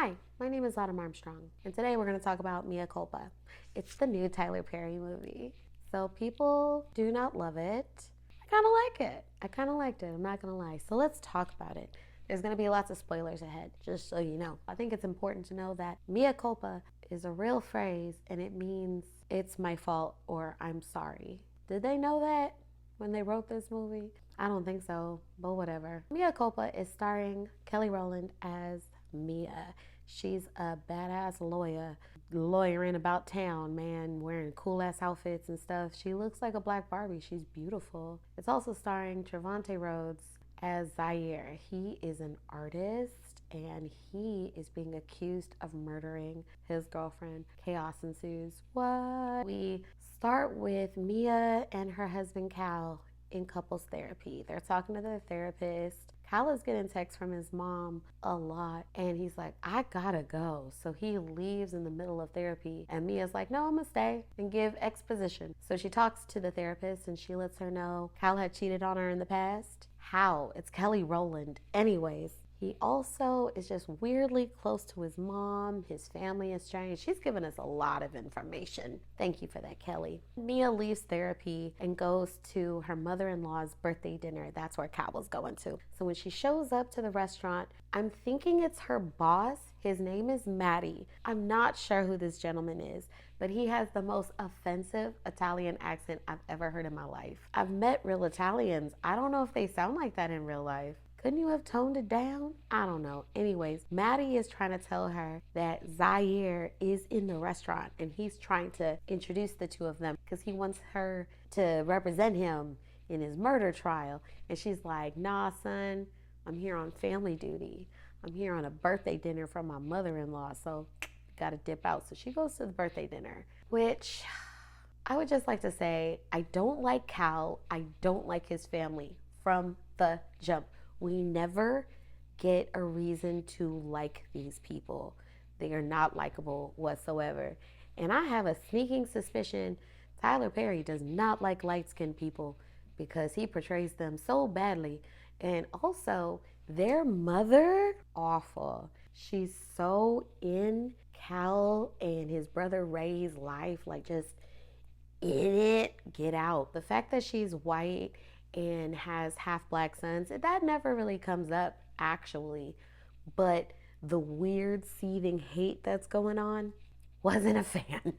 Hi, my name is Autumn Armstrong, and today we're going to talk about Mea Culpa. It's the new Tyler Perry movie. So people do not love it. I kind of like it. I kind of liked it, I'm not going to lie. So let's talk about it. There's going to be lots of spoilers ahead, just so you know. I think it's important to know that Mea Culpa is a real phrase, and it means it's my fault or I'm sorry. Did they know that when they wrote this movie? I don't think so, but whatever. Mea Culpa is starring Kelly Rowland as Mea. She's a badass lawyer, lawyering about town, man, wearing cool ass outfits and stuff. She looks like a black Barbie. She's beautiful. It's also starring Trevante Rhodes as Zaire. He is an artist and he is being accused of murdering his girlfriend. Chaos ensues. What? We start with Mea and her husband Cal in couples therapy. They're talking to their therapist. Cal is getting texts from his mom a lot, and he's like, I gotta go. So he leaves in the middle of therapy, and Mia's like, no, I'm gonna stay and give exposition. So she talks to the therapist, and she lets her know Cal had cheated on her in the past. How? It's Kelly Rowland. Anyways, he also is just weirdly close to his mom. His family is strange. She's given us a lot of information. Thank you for that, Kelly. Mea leaves therapy and goes to her mother-in-law's birthday dinner. That's where Cal was going to. So when she shows up to the restaurant, I'm thinking it's her boss. His name is Matty. I'm not sure who this gentleman is, but he has the most offensive Italian accent I've ever heard in my life. I've met real Italians. I don't know if they sound like that in real life. Couldn't you have toned it down? I don't know. Anyways, Maddie is trying to tell her that Zaire is in the restaurant and he's trying to introduce the two of them because he wants her to represent him in his murder trial. And she's like, nah, son, I'm here on family duty. I'm here on a birthday dinner from my mother-in-law, so gotta dip out. So she goes to the birthday dinner, which I would just like to say, I don't like Cal. I don't like his family from the jump. We never get a reason to like these people. They are not likable whatsoever. And I have a sneaking suspicion Tyler Perry does not like light-skinned people because he portrays them so badly. And also, their mother, awful. She's so in Cal and his brother Ray's life, like just in it, get out. The fact that she's white and has half black sons, that never really comes up actually, but the weird seething hate that's going on, wasn't a fan.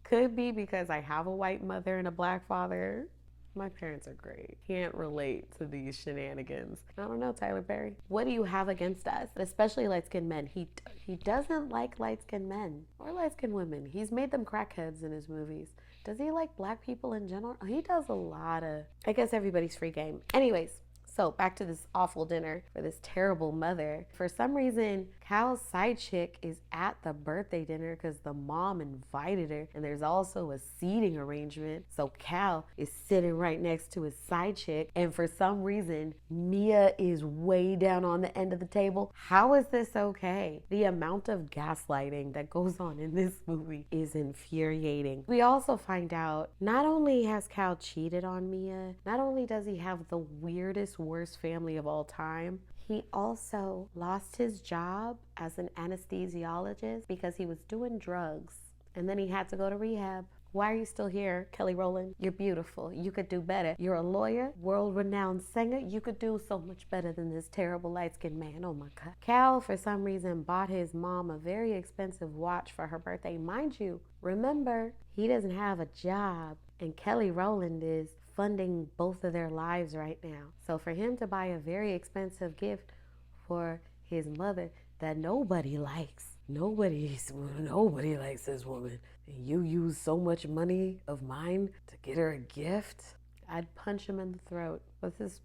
Could be because I have a white mother and a black father. My parents are great. Can't relate to these shenanigans. I don't know, Tyler Perry. What do you have against us? Especially light-skinned men. He doesn't like light-skinned men or light-skinned women. He's made them crackheads in his movies. Does he like black people in general? He does a lot of, I guess everybody's free game. Anyways, so back to this awful dinner for this terrible mother. For some reason, Cal's side chick is at the birthday dinner because the mom invited her, and there's also a seating arrangement. So Cal is sitting right next to his side chick, and for some reason, Mea is way down on the end of the table. How is this okay? The amount of gaslighting that goes on in this movie is infuriating. We also find out not only has Cal cheated on Mea, not only does he have the weirdest, worst family of all time, he also lost his job as an anesthesiologist because he was doing drugs and then he had to go to rehab. Why are you still here, Kelly Rowland? You're beautiful. You could do better. You're a lawyer, world-renowned singer. You could do so much better than this terrible light-skinned man. Oh my God. Cal, for some reason, bought his mom a very expensive watch for her birthday. Mind you, remember, he doesn't have a job and Kelly Rowland is funding both of their lives right now. So for him to buy a very expensive gift for his mother that nobody likes, nobody likes this woman, and you use so much money of mine to get her a gift, I'd punch him in the throat. But this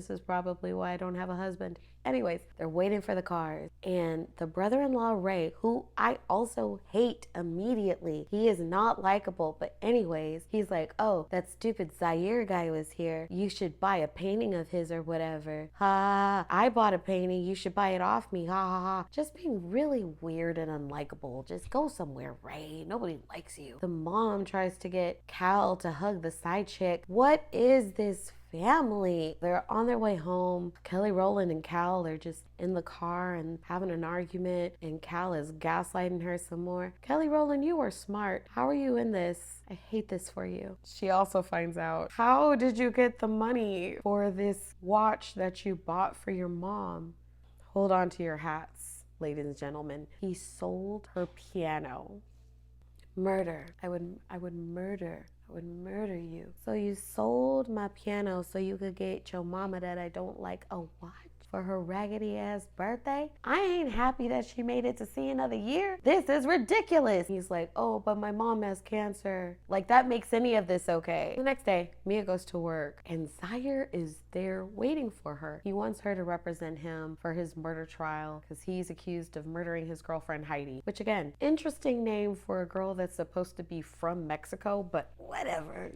is probably why I don't have a husband. Anyways, they're waiting for the cars. And the brother-in-law, Ray, who I also hate immediately. He is not likable. But anyways, he's like, oh, that stupid Zaire guy was here. You should buy a painting of his or whatever. Ha, I bought a painting. You should buy it off me. Ha, ha, ha. Just being really weird and unlikable. Just go somewhere, Ray. Nobody likes you. The mom tries to get Cal to hug the side chick. What is this family. They're on their way home. Kelly Rowland and Cal, they're just in the car and having an argument, and Cal is gaslighting her some more. Kelly Rowland, you are smart. How are you in this? I hate this for you. She also finds out, how did you get the money for this watch that you bought for your mom? Hold on to your hats, ladies and gentlemen. He sold her piano. Murder. I would murder. I would murder you. So you sold my piano so you could get your mama that I don't like a watch for her raggedy ass birthday? I ain't happy that she made it to see another year. This is ridiculous. He's like, oh, but my mom has cancer. Like, that makes any of this okay. The next day, Mea goes to work and Zaire is there waiting for her. He wants her to represent him for his murder trial because he's accused of murdering his girlfriend Heidi, which again, interesting name for a girl that's supposed to be from Mexico, but whatever.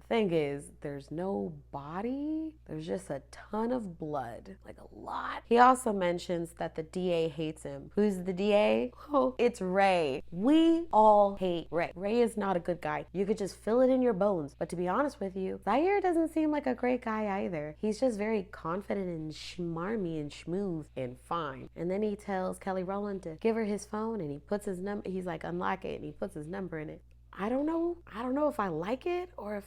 Thing is, there's no body. There's just a ton of blood. Like a lot. He also mentions that the DA hates him. Who's the DA? Oh, it's Ray. We all hate Ray. Ray is not a good guy. You could just feel it in your bones. But to be honest with you, Zaire doesn't seem like a great guy either. He's just very confident and schmarmy and schmooze and fine. And then he tells Kelly Rowland to give her his phone and he puts his number, he's like, unlock it, and he puts his number in it. I don't know if I like it or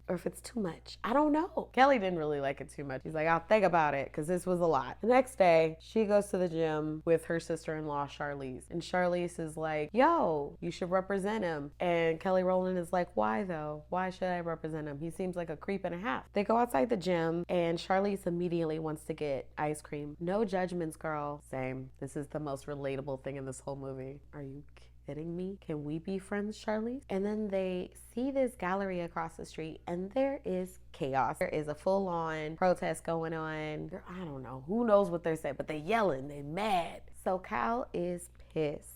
if it's too much. I don't know. Kelly didn't really like it too much. He's like, I'll think about it because this was a lot. The next day, she goes to the gym with her sister-in-law, Charlize. And Charlize is like, yo, you should represent him. And Kelly Rowland is like, why though? Why should I represent him? He seems like a creep and a half. They go outside the gym and Charlize immediately wants to get ice cream. No judgments, girl. Same. This is the most relatable thing in this whole movie. Are you kidding me? Can we be friends, Charlize? And then they see this gallery across the street and there is chaos. There is a full-on protest going on. I don't know. Who knows what they're saying, but they're yelling. They're mad. So Cal is pissed.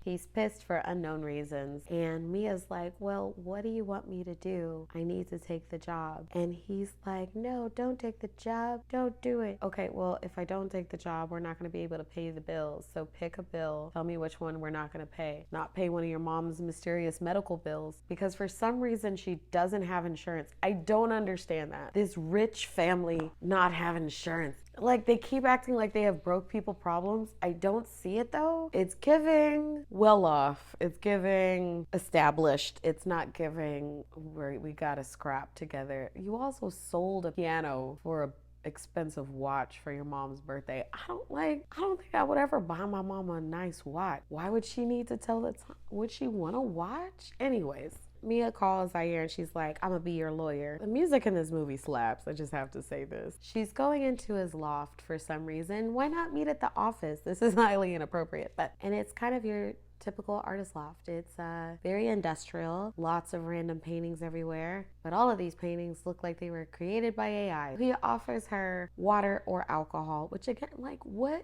He's pissed for unknown reasons. And Mia's like, well, what do you want me to do? I need to take the job. And he's like, no, don't take the job. Don't do it. Okay, well, if I don't take the job, we're not going to be able to pay the bills. So pick a bill. Tell me which one we're not going to pay. Not pay one of your mom's mysterious medical bills. Because for some reason, she doesn't have insurance. I don't understand that. This rich family not have insurance. Like, they keep acting like they have broke people problems. I don't see it though. It's giving well off. It's giving established. It's not giving we got to scrap together. You also sold a piano for a expensive watch for your mom's birthday. I don't think I would ever buy my mom a nice watch. Why would she need to tell the time? Would she want a watch? Anyways, Mea calls Zaire and she's like, I'm gonna be your lawyer. The music in this movie slaps. I just have to say this. She's going into his loft for some reason. Why not meet at the office? This is highly inappropriate, and it's kind of your typical artist loft. It's very industrial, lots of random paintings everywhere, but all of these paintings look like they were created by AI. He offers her water or alcohol, which again, like, where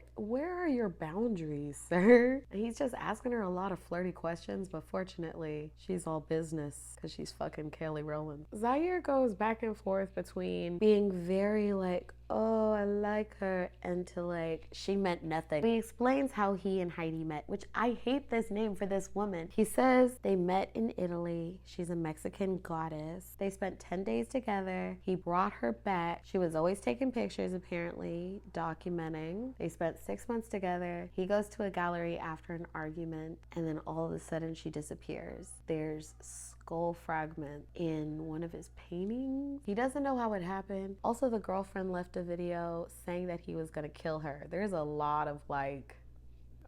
are your boundaries, sir? And he's just asking her a lot of flirty questions, but fortunately, she's all business because she's fucking Kelly Rowland. Zaire goes back and forth between being very like, oh, I like her, and to like, she meant nothing. He explains how he and Heidi met, which I hate this name for this woman. He says they met in Italy. She's a Mexican goddess. They spent 10 days together. He brought her back. She was always taking pictures, apparently, documenting. They spent 6 months together. He goes to a gallery after an argument, and then all of a sudden she disappears. There's skull fragment in one of his paintings. He doesn't know how it happened. Also, the girlfriend left a video saying that he was gonna kill her. There's a lot of like,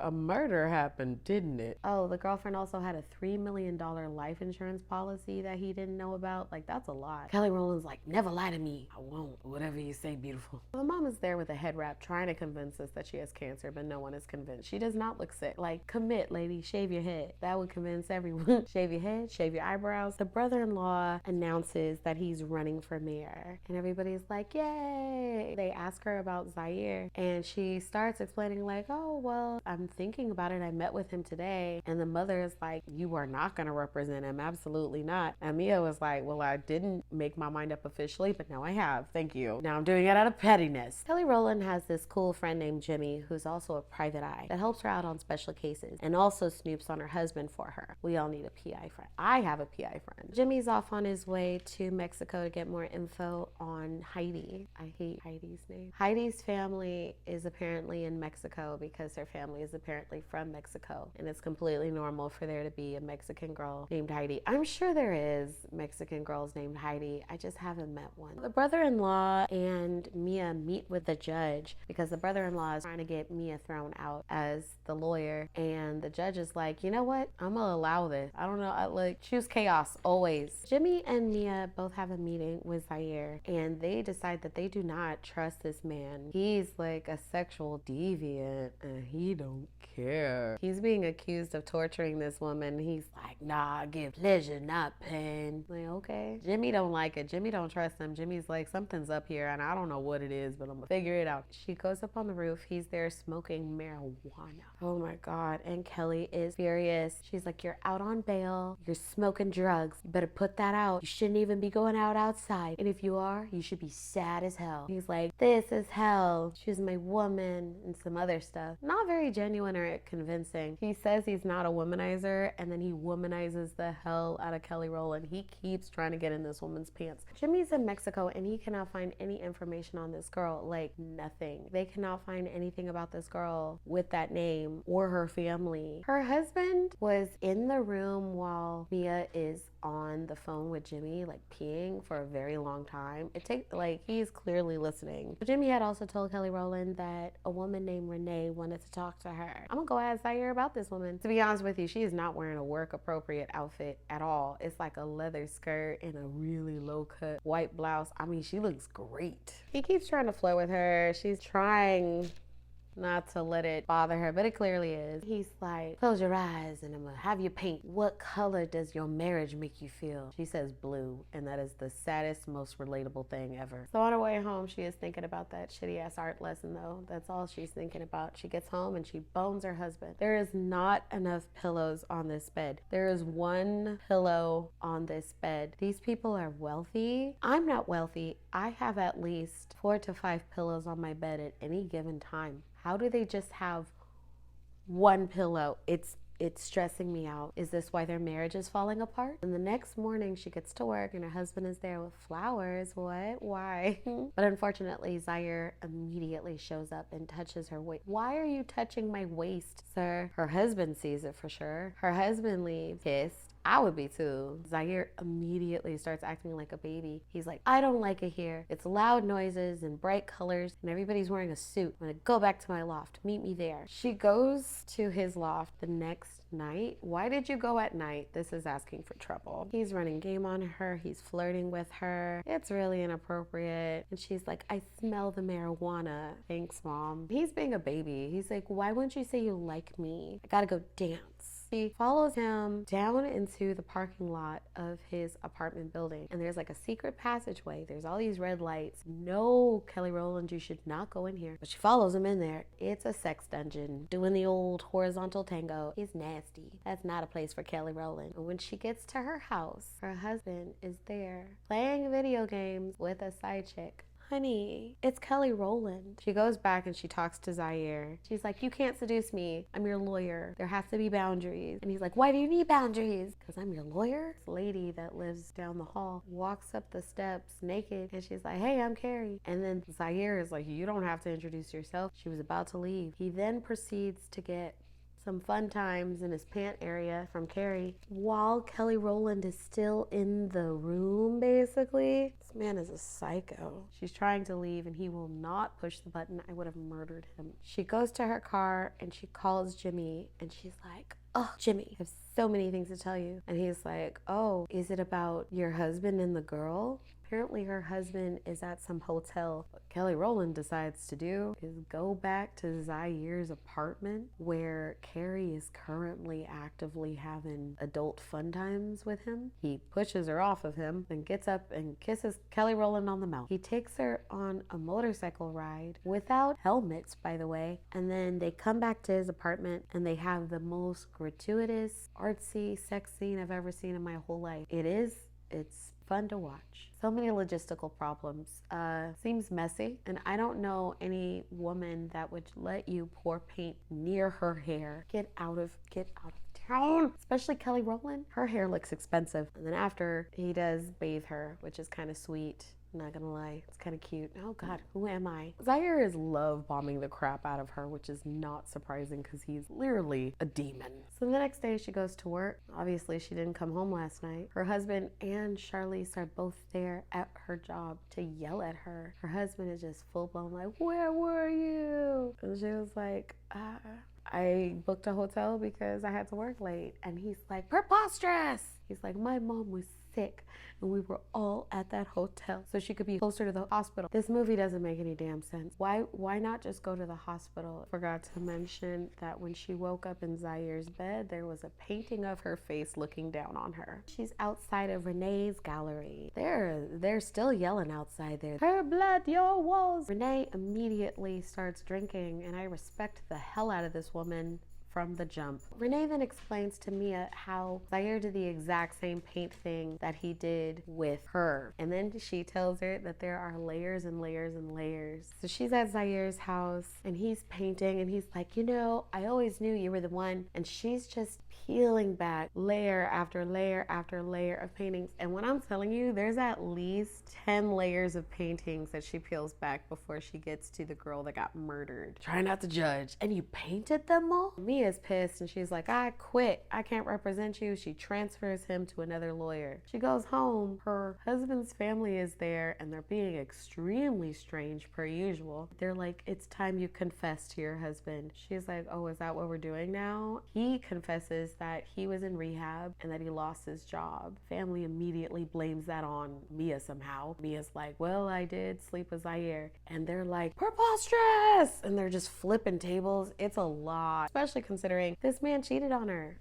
a murder happened, didn't it? Oh, the girlfriend also had a $3 million life insurance policy that he didn't know about. Like, that's a lot. Kelly Rowland's like, never lie to me. I won't. Whatever you say, beautiful. The mom is there with a head wrap trying to convince us that she has cancer, but no one is convinced. She does not look sick. Like, commit, lady. Shave your head. That would convince everyone. Shave your head, shave your eyebrows. The brother-in-law announces that he's running for mayor, and everybody's like, yay. They ask her about Zaire, and she starts explaining like, oh, well, I'm thinking about it. I met with him today. And the mother is like, you are not going to represent him. Absolutely not. And Mea was like, well, I didn't make my mind up officially, but now I have. Thank you. Now I'm doing it out of pettiness. Kelly Rowland has this cool friend named Jimmy, who's also a private eye that helps her out on special cases and also snoops on her husband for her. We all need a PI friend. I have a PI friend. Jimmy's off on his way to Mexico to get more info on Heidi. I hate Heidi's name. Heidi's family is apparently in Mexico because her family is apparently from Mexico, and it's completely normal for there to be a Mexican girl named Heidi. I'm sure there is Mexican girls named Heidi. I just haven't met one. The brother-in-law and Mea meet with the judge because the brother-in-law is trying to get Mea thrown out as the lawyer, and the judge is like, you know what? I'm gonna allow this. I don't know. I like choose chaos always. Jimmy and Mea both have a meeting with Zaire, and they decide that they do not trust this man. He's like a sexual deviant, and he don't care. He's being accused of torturing this woman. He's like, nah, I give pleasure, not pain. Like, okay. Jimmy don't like it. Jimmy don't trust him. Jimmy's like, something's up here, and I don't know what it is, but I'm gonna figure it out. She goes up on the roof. He's there smoking marijuana. Oh my God. And Kelly is furious. She's like, you're out on bail. You're smoking drugs. You better put that out. You shouldn't even be going out outside. And if you are, you should be sad as hell. He's like, this is hell. She's my woman, and some other stuff. Not very genuine or convincing. He says he's not a womanizer, and then he womanizes the hell out of Kelly Rowland. He keeps trying to get in this woman's pants. Jimmy's in Mexico, and he cannot find any information on this girl. Like, nothing. They cannot find anything about this girl with that name or her family. Her husband was in the room while Mea is on the phone with Jimmy, like peeing for a very long time. It takes, like, he's clearly listening. Jimmy had also told Kelly Rowland that a woman named Renee wanted to talk to her. I'm gonna go ask Zaire about this woman. To be honest with you, she is not wearing a work appropriate outfit at all. It's like a leather skirt and a really low cut white blouse. I mean, she looks great. He keeps trying to flirt with her. She's trying not to let it bother her, but it clearly is. He's like, close your eyes and I'm gonna have you paint. What color does your marriage make you feel? She says blue, and that is the saddest, most relatable thing ever. So on her way home, she is thinking about that shitty ass art lesson though. That's all she's thinking about. She gets home and she bones her husband. There is not enough pillows on this bed. There is one pillow on this bed. These people are wealthy. I'm not wealthy. I have at least 4 to 5 pillows on my bed at any given time. How do they just have one pillow? It's stressing me out. Is this why their marriage is falling apart? And the next morning she gets to work and her husband is there with flowers. What? Why? But unfortunately, Zaire immediately shows up and touches her waist. Why are you touching my waist, sir? Her husband sees it for sure. Her husband leaves pissed. I would be too. Zaire immediately starts acting like a baby. He's like, I don't like it here. It's loud noises and bright colors and everybody's wearing a suit. I'm gonna go back to my loft. Meet me there. She goes to his loft the next night. Why did you go at night? This is asking for trouble. He's running game on her. He's flirting with her. It's really inappropriate. And she's like, I smell the marijuana. Thanks, Mom. He's being a baby. He's like, why wouldn't you say you like me? I gotta go dance. She follows him down into the parking lot of his apartment building, and there's like a secret passageway. There's all these red lights. No, Kelly Rowland, you should not go in here. But she follows him in there. It's a sex dungeon, doing the old horizontal tango. It's nasty. That's not a place for Kelly Rowland. And when she gets to her house, her husband is there playing video games with a side chick. Honey, it's Kelly Rowland. She goes back and she talks to Zaire. She's like, you can't seduce me. I'm your lawyer. There has to be boundaries. And he's like, why do you need boundaries? Because I'm your lawyer? This lady that lives down the hall walks up the steps naked and she's like, hey, I'm Carrie. And then Zaire is like, you don't have to introduce yourself. She was about to leave. He then proceeds to get some fun times in his pant area from Carrie while Kelly Rowland is still in the room, basically. This man is a psycho. She's trying to leave and he will not push the button. I would have murdered him. She goes to her car and she calls Jimmy and she's like, oh, Jimmy, I have so many things to tell you. And he's like, oh, is it about your husband and the girl? Apparently her husband is at some hotel. What Kelly Rowland decides to do is go back to Zaire's apartment where Carrie is currently actively having adult fun times with him. He pushes her off of him, then gets up and kisses Kelly Rowland on the mouth. He takes her on a motorcycle ride without helmets, by the way, and then they come back to his apartment and they have the most gratuitous, artsy sex scene I've ever seen in my whole life. It's fun to watch. So many logistical problems. Seems messy, and I don't know any woman that would let you pour paint near her hair. Get out of town. Especially Kelly Rowland. Her hair looks expensive. And then after, he does bathe her, which is kind of sweet. Not gonna lie, it's kind of cute. Oh God, who am I? Zaire is love bombing the crap out of her, which is not surprising because he's literally a demon. So the next day she goes to work. Obviously she didn't come home last night. Her husband and Charlize are both there at her job to yell at her. Her husband is just full blown like, where were you? And she was like, I booked a hotel because I had to work late. And he's like, preposterous. He's like, my mom was sick and we were all at that hotel so she could be closer to the hospital. This movie doesn't make any damn sense. Why not just go to the hospital? Forgot to mention that when she woke up in Zaire's bed, there was a painting of her face looking down on her. She's outside of Renee's gallery. They're still yelling outside there. Her blood, your walls. Renee immediately starts drinking, and I respect the hell out of this woman from the jump. Renee then explains to Mea how Zaire did the exact same paint thing that he did with her. And then she tells her that there are layers and layers and layers. So she's at Zaire's house and he's painting and he's like, you know, I always knew you were the one. And she's just peeling back layer after layer after layer of paintings. And when I'm telling you, there's at least 10 layers of paintings that she peels back before she gets to the girl that got murdered. Try not to judge. And you painted them all? Mea's pissed and she's like, I quit. I can't represent you. She transfers him to another lawyer. She goes home. Her husband's family is there and they're being extremely strange per usual. They're like, it's time you confess to your husband. She's like, oh, is that what we're doing now? He confesses that he was in rehab and that he lost his job. Family immediately blames that on Mea somehow. Mea's like, well, I did sleep with Zaire. And they're like, preposterous! And they're just flipping tables. It's a lot, especially considering this man cheated on her.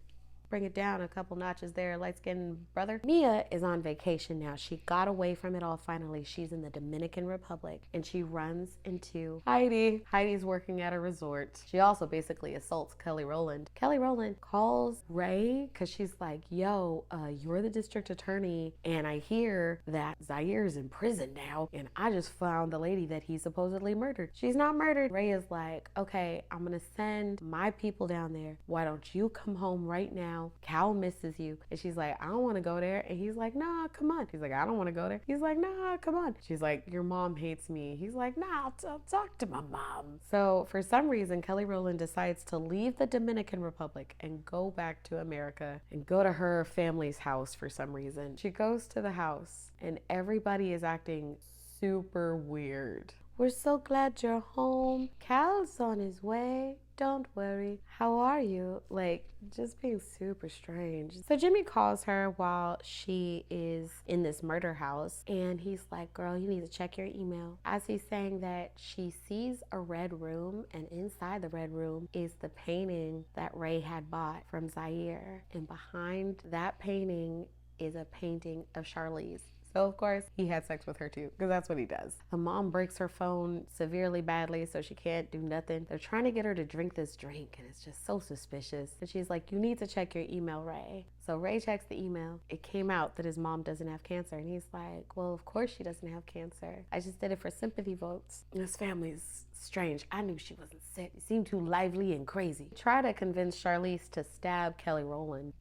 Bring it down a couple notches there, light-skinned brother. Mea is on vacation now. She got away from it all finally. She's in the Dominican Republic and she runs into Heidi. Heidi's working at a resort. She also basically assaults Kelly Rowland. Kelly Rowland calls Ray because she's like, yo, you're the district attorney and I hear that Zaire's in prison now and I just found the lady that he supposedly murdered. She's not murdered. Ray is like, okay, I'm gonna send my people down there. Why don't you come home right now? Cal misses you. And she's like, I don't want to go there. And he's like, nah, come on. He's like, I don't want to go there. He's like, nah, come on. She's like, your mom hates me. He's like, nah, I'll talk to my mom. So for some reason, Kelly Rowland decides to leave the Dominican Republic and go back to America and go to her family's house for some reason. She goes to the house and everybody is acting super weird. We're so glad you're home. Cal's on his way. Don't worry. How are you? Like, just being super strange. So Jimmy calls her while she is in this murder house and he's like, girl, you need to check your email. As he's saying that, she sees a red room and inside the red room is the painting that Ray had bought from Zaire. And behind that painting is a painting of Charlize. So of course he had sex with her too, because that's what he does. The mom breaks her phone severely badly so she can't do nothing. They're trying to get her to drink this drink and it's just so suspicious. And she's like, you need to check your email, Ray. So Ray checks the email. It came out that his mom doesn't have cancer. And he's like, well, of course she doesn't have cancer. I just did it for sympathy votes. This family's strange. I knew she wasn't sick. It seemed too lively and crazy. Try to convince Charlize to stab Kelly Rowland.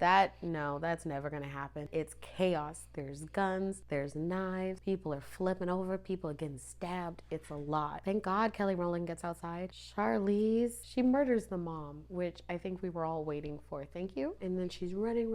No, that's never gonna happen. It's chaos. There's guns, there's knives, people are flipping over, people are getting stabbed. It's a lot. Thank God Kelly Rowland gets outside. Charlize, she murders the mom, which I think we were all waiting for. Thank you. And then she's running.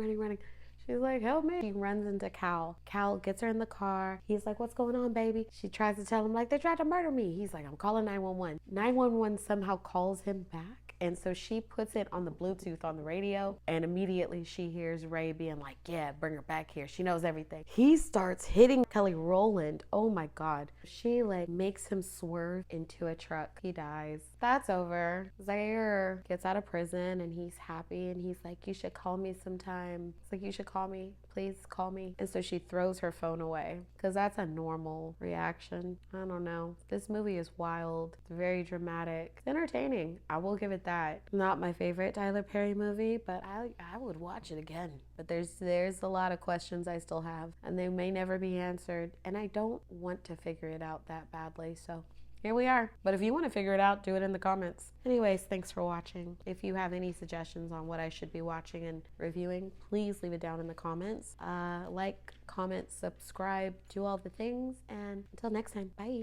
She's like, help me. She runs into Cal. Cal gets her in the car. He's like, what's going on, baby? She tries to tell him, like, they tried to murder me. He's like, I'm calling 911. 911 somehow calls him back And so she puts it on the Bluetooth on the radio, and immediately she hears Ray being like, yeah, bring her back here. She knows everything. He starts hitting Kelly Rowland. Oh my God. She like makes him swerve into a truck. He dies. That's over. Zaire gets out of prison and he's happy and he's like, you should call me sometime. It's like, you should call me. Please call me. And so she throws her phone away because that's a normal reaction. I don't know. This movie is wild. It's very dramatic. It's entertaining. I will give it that. Not my favorite Tyler Perry movie, but I would watch it again. But there's a lot of questions I still have and they may never be answered. And I don't want to figure it out that badly. So here we are. But if you want to figure it out, do it in the comments. Anyways, thanks for watching. If you have any suggestions on what I should be watching and reviewing, please leave it down in the comments. Like, comment, subscribe, do all the things. And until next time, bye.